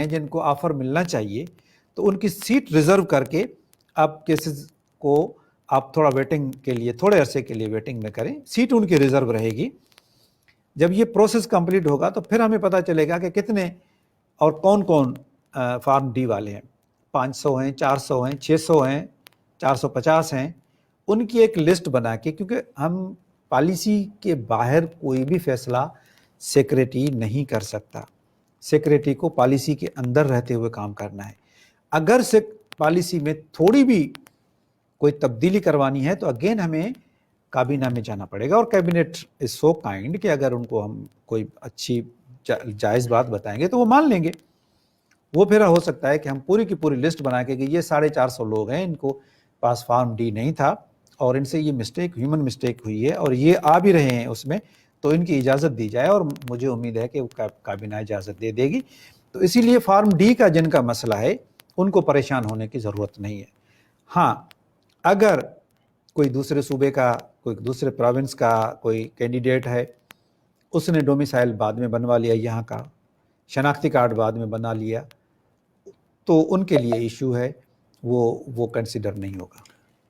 جن کو آفر ملنا چاہیے تو ان کی سیٹ ریزرو کر کے آپ کیسز کو آپ تھوڑا ویٹنگ کے لیے تھوڑے عرصے کے لیے ویٹنگ میں کریں، سیٹ ان کی ریزرو رہے گی۔ جب یہ پروسیس کمپلیٹ ہوگا تو پھر ہمیں پتہ چلے گا کہ کتنے اور کون کون فارم ڈی والے ہیں، 500 ہیں، 400 ہیں، 600 ہیں، 450 ہیں، ان کی ایک لسٹ بنا کے، کیونکہ ہم پالیسی کے باہر کوئی بھی فیصلہ سیکریٹری نہیں کر سکتا، سیکریٹری کو پالیسی کے اندر رہتے ہوئے کام کرنا ہے۔ اگر پالیسی میں تھوڑی بھی کوئی تبدیلی کروانی ہے تو اگین ہمیں کابینہ میں جانا پڑے گا، اور کیبنٹ از سو کائنڈ کہ اگر ان کو ہم کوئی اچھی جائز بات بتائیں گے تو وہ مان لیں گے۔ وہ پھر ہو سکتا ہے کہ ہم پوری کی پوری لسٹ بنا کے کہ یہ 450 لوگ ہیں، ان کو پاس فارم ڈی نہیں تھا اور ان سے یہ مسٹیک، ہیومن مسٹیک ہوئی ہے اور یہ آ بھی رہے ہیں اس میں، تو ان کی اجازت دی جائے، اور مجھے امید ہے کہ کابینہ اجازت دے دے گی۔ تو اسی لیے فارم ڈی کا جن کا مسئلہ ہے ان کو پریشان ہونے کی ضرورت نہیں ہے۔ ہاں، اگر کوئی دوسرے صوبے کا، کوئی دوسرے پروونس کا کوئی کینڈیڈیٹ ہے، اس نے ڈومیسائل بعد میں بنوا لیا، یہاں کا شناختی کارڈ بعد میں بنا لیا، تو ان کے لیے ایشو ہے، وہ کنسیڈر نہیں ہوگا۔